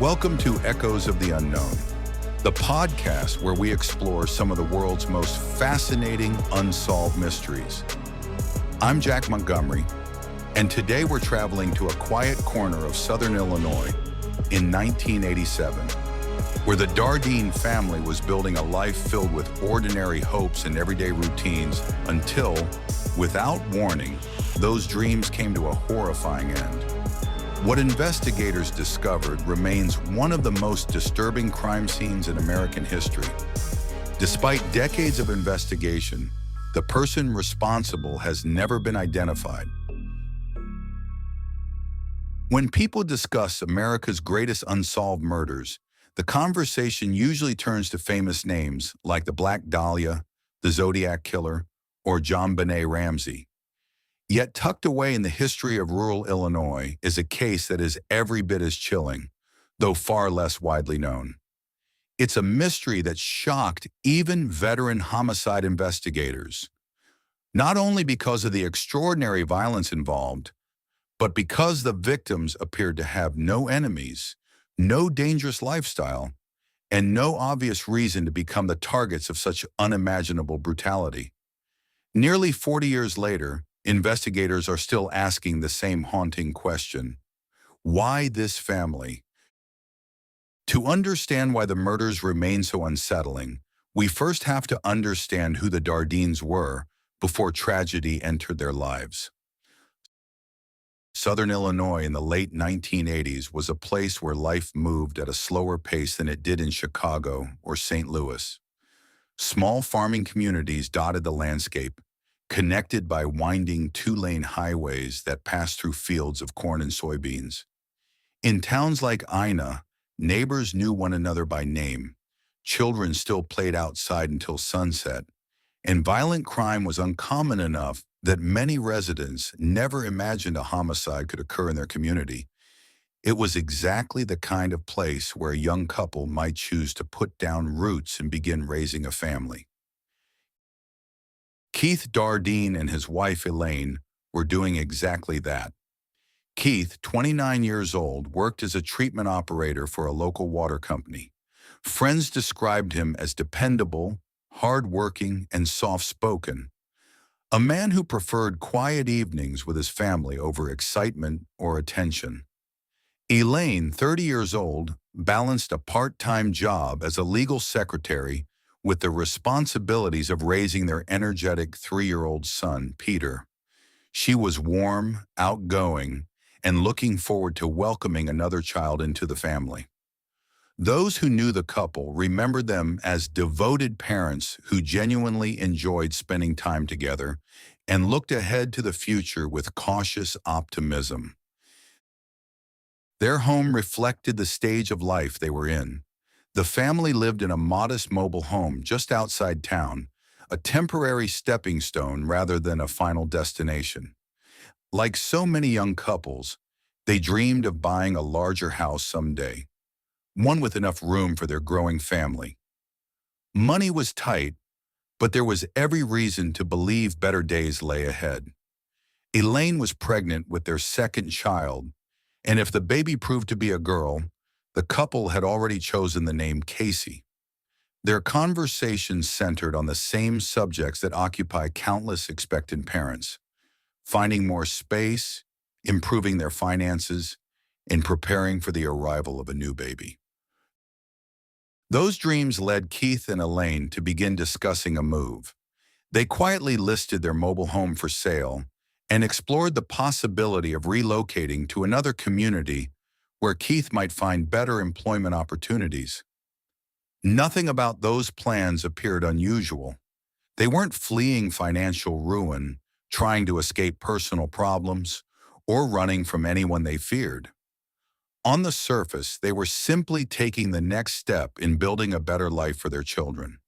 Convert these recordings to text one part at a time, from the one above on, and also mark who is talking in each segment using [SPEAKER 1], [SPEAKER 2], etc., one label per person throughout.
[SPEAKER 1] Welcome to Echoes of the Unknown, the podcast where we explore some of the world's most fascinating unsolved mysteries. I'm Jack Montgomery, and today we're traveling to a quiet corner of southern Illinois in 1987, where the Dardeen family was building a life filled with ordinary hopes and everyday routines until, without warning, those dreams came to a horrifying end. What investigators discovered remains one of the most disturbing crime scenes in American history. Despite decades of investigation, the person responsible has never been identified. When people discuss America's greatest unsolved murders, the conversation usually turns to famous names like the Black Dahlia, the Zodiac Killer, or JonBenet Ramsey. Yet tucked away in the history of rural Illinois is a case that is every bit as chilling, though far less widely known. It's a mystery that shocked even veteran homicide investigators, not only because of the extraordinary violence involved, but because the victims appeared to have no enemies, no dangerous lifestyle, and no obvious reason to become the targets of such unimaginable brutality. Nearly 40 years later, investigators are still asking the same haunting question: why this family? To understand why the murders remain so unsettling, we first have to understand who the Dardeens were before tragedy entered their lives. Southern Illinois in the late 1980s was a place where life moved at a slower pace than it did in Chicago or St. Louis. Small farming communities dotted the landscape, connected by winding two-lane highways that passed through fields of corn and soybeans. In towns like Ina, neighbors knew one another by name, children still played outside until sunset, and violent crime was uncommon enough that many residents never imagined a homicide could occur in their community. It was exactly the kind of place where a young couple might choose to put down roots and begin raising a family. Keith Dardeen and his wife Elaine were doing exactly that. Keith, 29 years old, worked as a treatment operator for a local water company. Friends described him as dependable, hard-working, and soft-spoken. A man who preferred quiet evenings with his family over excitement or attention. Elaine, 30 years old, balanced a part-time job as a legal secretary with the responsibilities of raising their energetic 3-year-old son, Peter. She was warm, outgoing, and looking forward to welcoming another child into the family. Those who knew the couple remembered them as devoted parents who genuinely enjoyed spending time together and looked ahead to the future with cautious optimism. Their home reflected the stage of life they were in. The family lived in a modest mobile home just outside town, a temporary stepping stone rather than a final destination. Like so many young couples, they dreamed of buying a larger house someday, one with enough room for their growing family. Money was tight, but there was every reason to believe better days lay ahead. Elaine was pregnant with their second child, and if the baby proved to be a girl, the couple had already chosen the name Casey. Their conversations centered on the same subjects that occupy countless expectant parents: finding more space, improving their finances, and preparing for the arrival of a new baby. Those dreams led Keith and Elaine to begin discussing a move. They quietly listed their mobile home for sale and explored the possibility of relocating to another community where Keith might find better employment opportunities. Nothing about those plans appeared unusual. They weren't fleeing financial ruin, trying to escape personal problems, or running from anyone they feared. On the surface, they were simply taking the next step in building a better life for their children.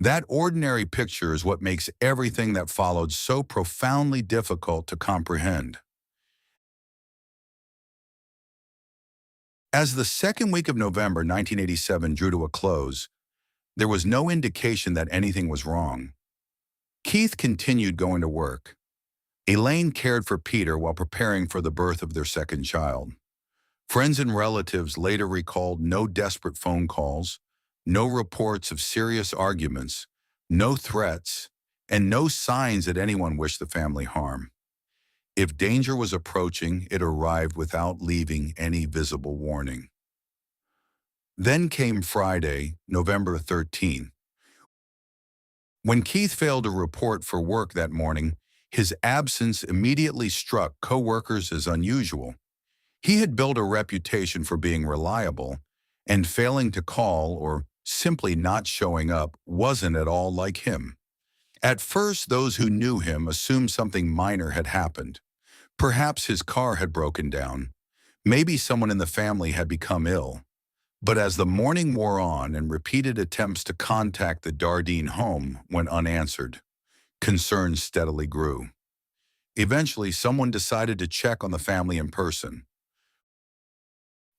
[SPEAKER 1] That ordinary picture is what makes everything that followed so profoundly difficult to comprehend. As the second week of November 1987 drew to a close, there was no indication that anything was wrong. Keith continued going to work. Elaine cared for Peter while preparing for the birth of their second child. Friends and relatives later recalled no desperate phone calls, no reports of serious arguments, no threats, and no signs that anyone wished the family harm. If danger was approaching, it arrived without leaving any visible warning. Then came Friday, November 13th. When Keith failed to report for work that morning, his absence immediately struck coworkers as unusual. He had built a reputation for being reliable, and failing to call or simply not showing up wasn't at all like him. At first, those who knew him assumed something minor had happened. Perhaps his car had broken down. Maybe someone in the family had become ill. But as the morning wore on and repeated attempts to contact the Dardeen home went unanswered, concerns steadily grew. Eventually, someone decided to check on the family in person.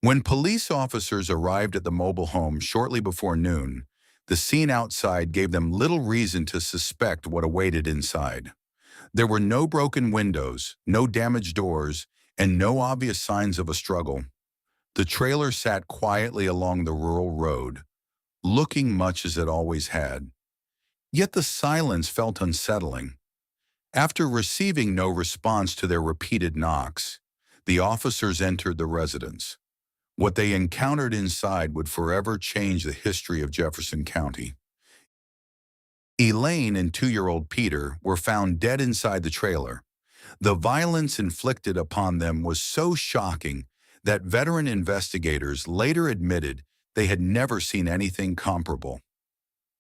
[SPEAKER 1] When police officers arrived at the mobile home shortly before noon, the scene outside gave them little reason to suspect what awaited inside. There were no broken windows, no damaged doors, and no obvious signs of a struggle. The trailer sat quietly along the rural road, looking much as it always had. Yet the silence felt unsettling. After receiving no response to their repeated knocks, the officers entered the residence. What they encountered inside would forever change the history of Jefferson County. Elaine and 2-year-old Peter were found dead inside the trailer. The violence inflicted upon them was so shocking that veteran investigators later admitted they had never seen anything comparable.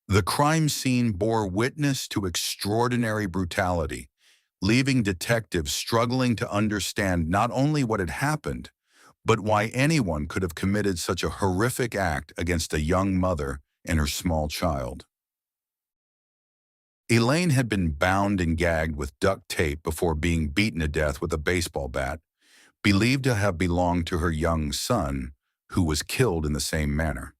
[SPEAKER 1] The crime scene bore witness to extraordinary brutality, leaving detectives struggling to understand not only what had happened, but why anyone could have committed such a horrific act against a young mother and her small child. Elaine had been bound and gagged with duct tape before being beaten to death with a baseball bat, believed to have belonged to her young son, who was killed in the same manner.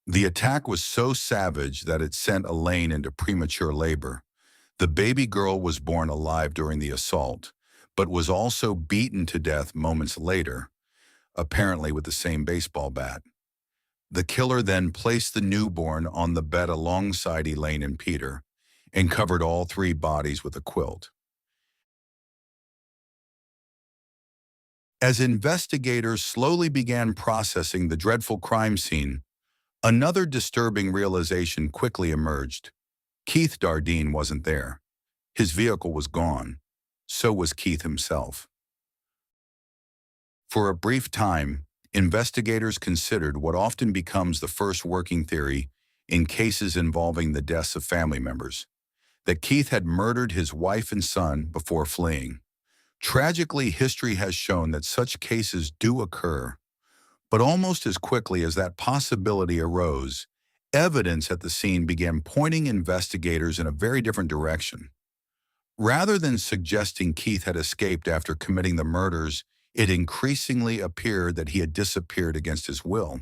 [SPEAKER 1] The attack was so savage that it sent Elaine into premature labor. The baby girl was born alive during the assault, but was also beaten to death moments later, apparently with the same baseball bat. The killer then placed the newborn on the bed alongside Elaine and Peter and covered all 3 bodies with a quilt. As investigators slowly began processing the dreadful crime scene, another disturbing realization quickly emerged. Keith Dardeen wasn't there. His vehicle was gone. So was Keith himself. For a brief time, investigators considered what often becomes the first working theory in cases involving the deaths of family members, that Keith had murdered his wife and son before fleeing. Tragically, history has shown that such cases do occur, but almost as quickly as that possibility arose, evidence at the scene began pointing investigators in a very different direction. Rather than suggesting Keith had escaped after committing the murders, it increasingly appeared that he had disappeared against his will.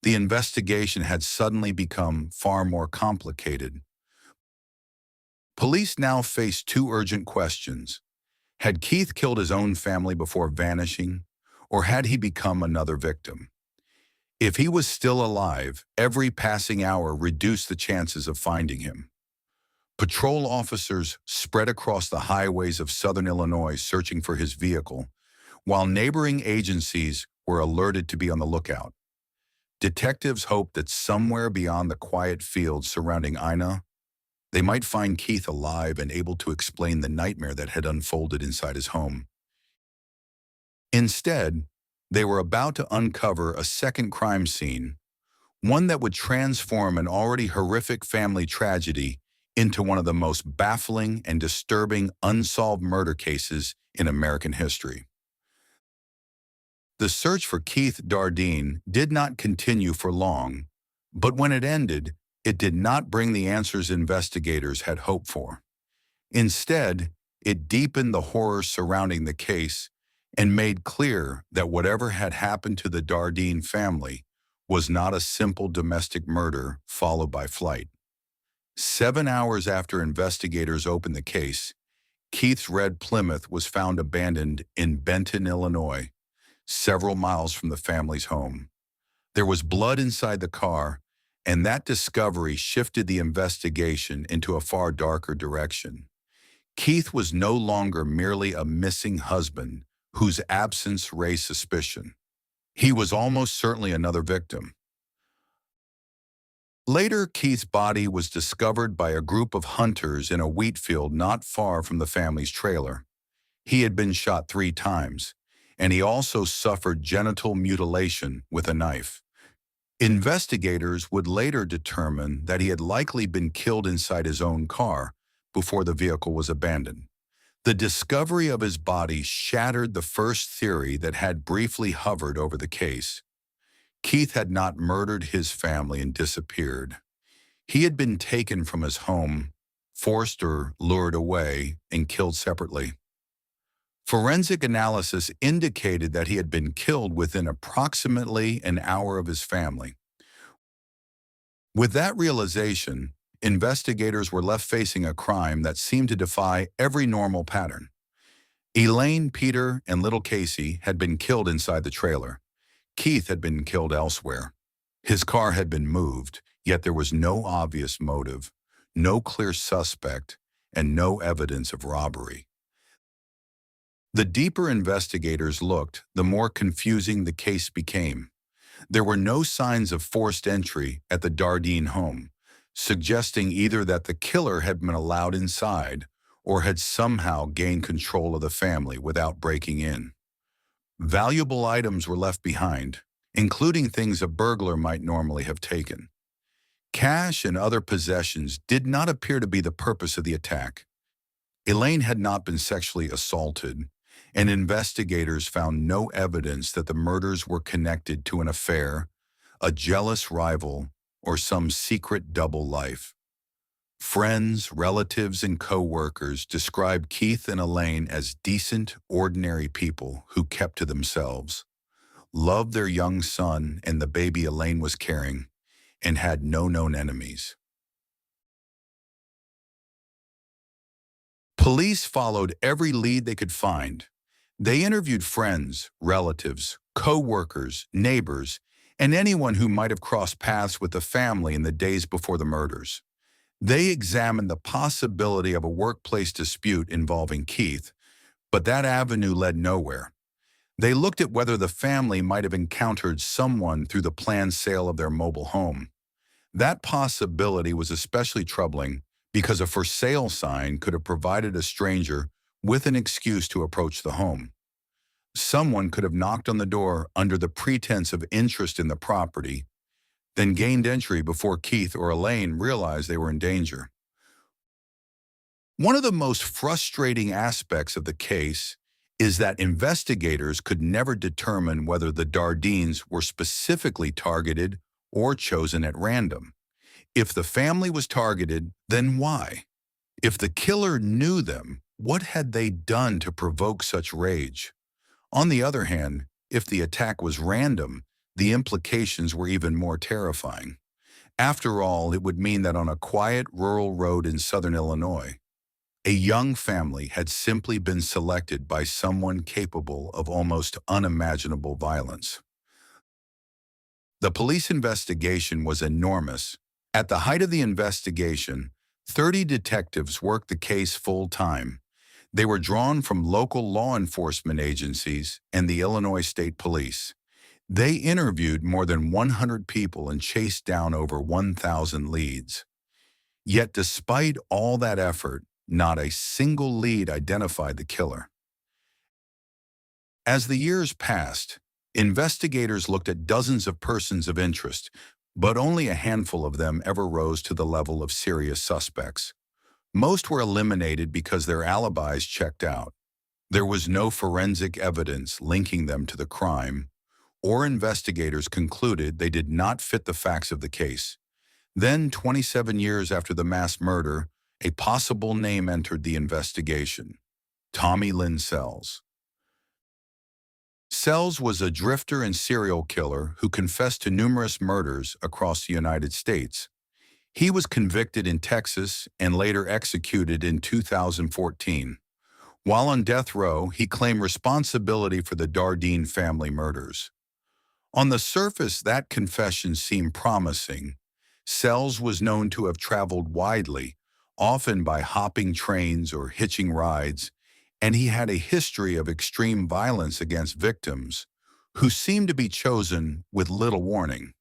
[SPEAKER 1] The investigation had suddenly become far more complicated. Police now faced 2 urgent questions. Had Keith killed his own family before vanishing, or had he become another victim? If he was still alive, every passing hour reduced the chances of finding him. Patrol officers spread across the highways of southern Illinois searching for his vehicle, while neighboring agencies were alerted to be on the lookout. Detectives hoped that somewhere beyond the quiet fields surrounding Ina, they might find Keith alive and able to explain the nightmare that had unfolded inside his home. Instead, they were about to uncover a second crime scene, one that would transform an already horrific family tragedy into one of the most baffling and disturbing unsolved murder cases in American history. The search for Keith Dardeen did not continue for long, but when it ended, it did not bring the answers investigators had hoped for. Instead, it deepened the horror surrounding the case and made clear that whatever had happened to the Dardeen family was not a simple domestic murder followed by flight. 7 hours after investigators opened the case, Keith's red Plymouth was found abandoned in Benton, Illinois, several miles from the family's home. There was blood inside the car, and that discovery shifted the investigation into a far darker direction. Keith was no longer merely a missing husband whose absence raised suspicion. He was almost certainly another victim. Later, Keith's body was discovered by a group of hunters in a wheat field not far from the family's trailer. He had been shot 3 times, and he also suffered genital mutilation with a knife. Investigators would later determine that he had likely been killed inside his own car before the vehicle was abandoned. The discovery of his body shattered the first theory that had briefly hovered over the case. Keith had not murdered his family and disappeared. He had been taken from his home, forced or lured away, and killed separately. Forensic analysis indicated that he had been killed within approximately an hour of his family. With that realization, investigators were left facing a crime that seemed to defy every normal pattern. Elaine, Peter, and little Casey had been killed inside the trailer. Keith had been killed elsewhere. His car had been moved, yet there was no obvious motive, no clear suspect, and no evidence of robbery. The deeper investigators looked, the more confusing the case became. There were no signs of forced entry at the Dardeen home, suggesting either that the killer had been allowed inside or had somehow gained control of the family without breaking in. Valuable items were left behind, including things a burglar might normally have taken. Cash and other possessions did not appear to be the purpose of the attack. Elaine had not been sexually assaulted, and investigators found no evidence that the murders were connected to an affair, a jealous rival, or some secret double life. Friends, relatives, and co-workers described Keith and Elaine as decent, ordinary people who kept to themselves, loved their young son and the baby Elaine was carrying, and had no known enemies. Police followed every lead they could find. They interviewed friends, relatives, co-workers, neighbors, and anyone who might have crossed paths with the family in the days before the murders. They examined the possibility of a workplace dispute involving Keith, but that avenue led nowhere. They looked at whether the family might have encountered someone through the planned sale of their mobile home. That possibility was especially troubling because a for sale sign could have provided a stranger with an excuse to approach the home. Someone could have knocked on the door under the pretense of interest in the property, then gained entry before Keith or Elaine realized they were in danger. One of the most frustrating aspects of the case is that investigators could never determine whether the Dardeens were specifically targeted or chosen at random. If the family was targeted, then why? If the killer knew them, what had they done to provoke such rage? On the other hand, if the attack was random, the implications were even more terrifying. After all, it would mean that on a quiet rural road in southern Illinois, a young family had simply been selected by someone capable of almost unimaginable violence. The police investigation was enormous. At the height of the investigation, 30 detectives worked the case full-time. They were drawn from local law enforcement agencies and the Illinois State Police. They interviewed more than 100 people and chased down over 1,000 leads. Yet despite all that effort, not a single lead identified the killer. As the years passed, investigators looked at dozens of persons of interest, but only a handful of them ever rose to the level of serious suspects. Most were eliminated because their alibis checked out. There was no forensic evidence linking them to the crime, or investigators concluded they did not fit the facts of the case. Then, 27 years after the mass murder, a possible name entered the investigation: Tommy Lynn Sells. Sells was a drifter and serial killer who confessed to numerous murders across the United States. He was convicted in Texas and later executed in 2014. While on death row, he claimed responsibility for the Dardeen family murders. On the surface, that confession seemed promising. Sells was known to have traveled widely, often by hopping trains or hitching rides, and he had a history of extreme violence against victims, who seemed to be chosen with little warning.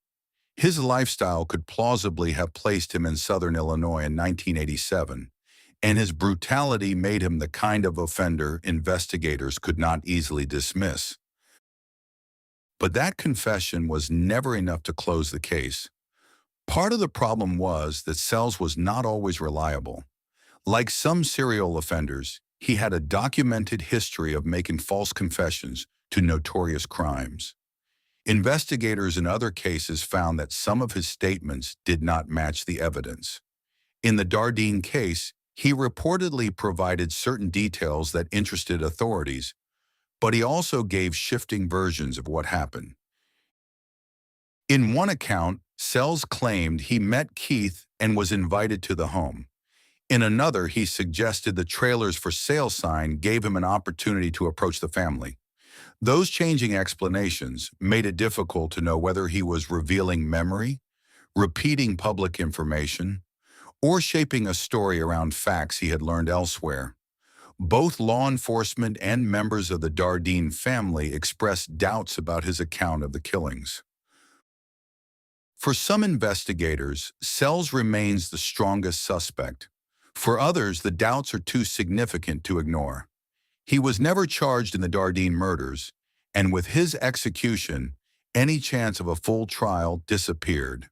[SPEAKER 1] His lifestyle could plausibly have placed him in southern Illinois in 1987, and his brutality made him the kind of offender investigators could not easily dismiss. But that confession was never enough to close the case. Part of the problem was that Sells was not always reliable. Like some serial offenders, he had a documented history of making false confessions to notorious crimes. Investigators in other cases found that some of his statements did not match the evidence. In the Dardeen case, he reportedly provided certain details that interested authorities, but he also gave shifting versions of what happened. In one account, Sells claimed he met Keith and was invited to the home. In another, he suggested the trailer's for sale sign gave him an opportunity to approach the family. Those changing explanations made it difficult to know whether he was revealing memory, repeating public information, or shaping a story around facts he had learned elsewhere. Both law enforcement and members of the Dardeen family expressed doubts about his account of the killings. For some investigators, Sells remains the strongest suspect. For others, the doubts are too significant to ignore. He was never charged in the Dardeen murders, and with his execution, any chance of a full trial disappeared.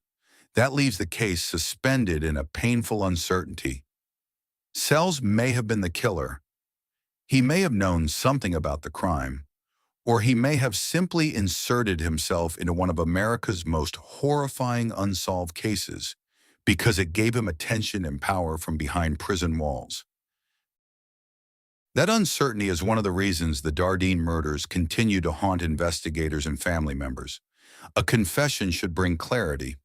[SPEAKER 1] That leaves the case suspended in a painful uncertainty. Sells may have been the killer. He may have known something about the crime, or he may have simply inserted himself into one of America's most horrifying unsolved cases because it gave him attention and power from behind prison walls. That uncertainty is one of the reasons the Dardeen murders continue to haunt investigators and family members. A confession should bring clarity,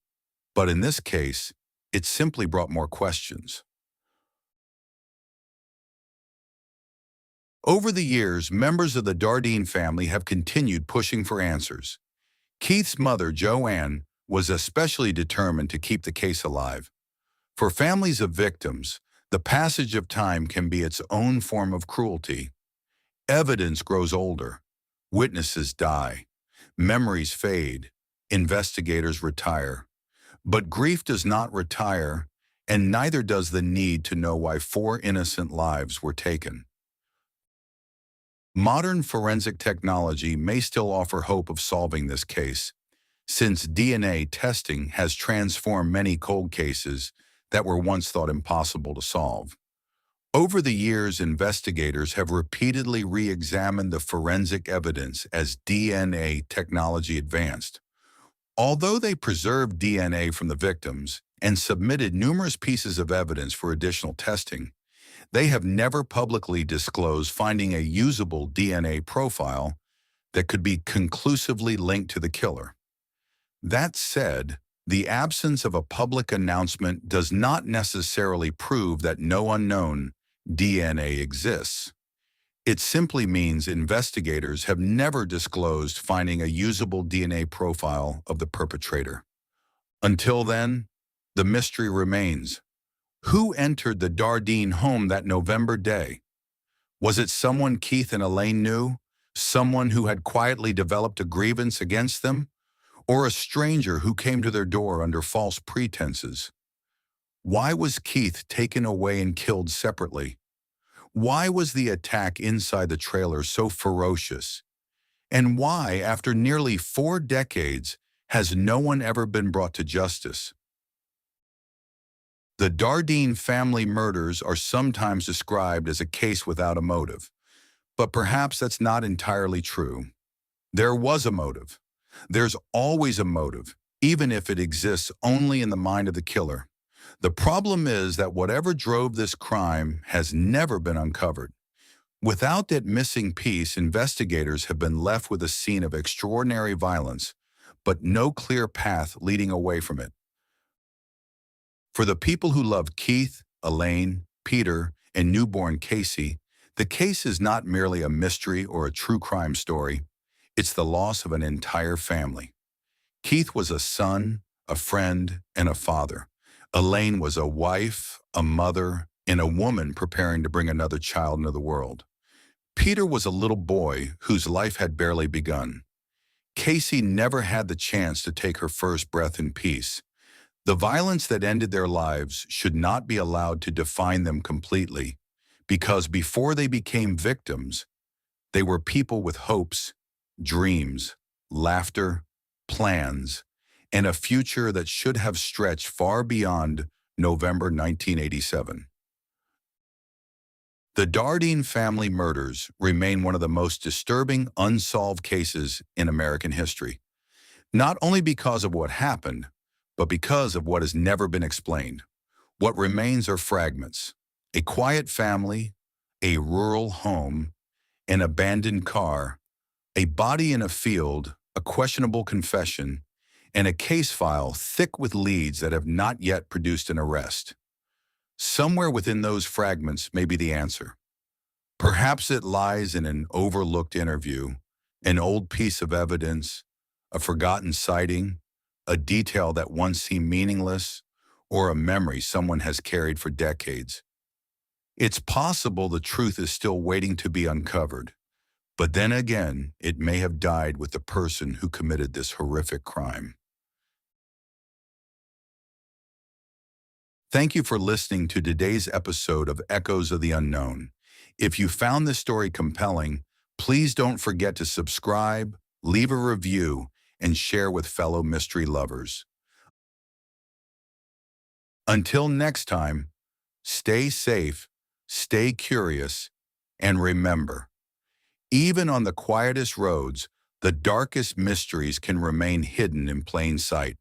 [SPEAKER 1] but in this case, it simply brought more questions. Over the years, members of the Dardeen family have continued pushing for answers. Keith's mother, Joanne, was especially determined to keep the case alive. For families of victims, the passage of time can be its own form of cruelty. Evidence grows older, witnesses die, memories fade, investigators retire. But grief does not retire, and neither does the need to know why 4 innocent lives were taken. Modern forensic technology may still offer hope of solving this case, since DNA testing has transformed many cold cases that were once thought impossible to solve. Over the years, investigators have repeatedly re-examined the forensic evidence as DNA technology advanced. Although they preserved DNA from the victims and submitted numerous pieces of evidence for additional testing, they have never publicly disclosed finding a usable DNA profile that could be conclusively linked to the killer. That said, the absence of a public announcement does not necessarily prove that no unknown DNA exists. It simply means investigators have never disclosed finding a usable DNA profile of the perpetrator. Until then, the mystery remains. Who entered the Dardeen home that November day? Was it someone Keith and Elaine knew? Someone who had quietly developed a grievance against them? Or a stranger who came to their door under false pretenses? Why was Keith taken away and killed separately? Why was the attack inside the trailer so ferocious? And why, after nearly 4 decades, has no one ever been brought to justice? The Dardeen family murders are sometimes described as a case without a motive, but perhaps that's not entirely true. There was a motive. There's always a motive, even if it exists only in the mind of the killer. The problem is that whatever drove this crime has never been uncovered. Without that missing piece, investigators have been left with a scene of extraordinary violence, but no clear path leading away from it. For the people who loved Keith, Elaine, Peter, and newborn Casey, The case is not merely a mystery or a true crime story, it's the loss of an entire family. Keith was a son, a friend, and a father. Elaine was a wife, a mother, and a woman preparing to bring another child into the world. Peter was a little boy whose life had barely begun. Casey never had the chance to take her first breath in peace. The violence that ended their lives should not be allowed to define them completely, because before they became victims, they were people with hopes, dreams, laughter, plans, and a future that should have stretched far beyond November 1987. The Dardeen family murders remain one of the most disturbing unsolved cases in American history, not only because of what happened, but because of what has never been explained. What remains are fragments: a quiet family, a rural home, an abandoned car, a body in a field, a questionable confession, and a case file thick with leads that have not yet produced an arrest. Somewhere within those fragments may be the answer. Perhaps it lies in an overlooked interview, an old piece of evidence, a forgotten sighting, a detail that once seemed meaningless, or a memory someone has carried for decades. It's possible the truth is still waiting to be uncovered, but then again, it may have died with the person who committed this horrific crime. Thank you for listening to today's episode of Echoes of the Unknown. If you found this story compelling, please don't forget to subscribe, leave a review, and share with fellow mystery lovers. Until next time, stay safe, stay curious, and remember, even on the quietest roads, the darkest mysteries can remain hidden in plain sight.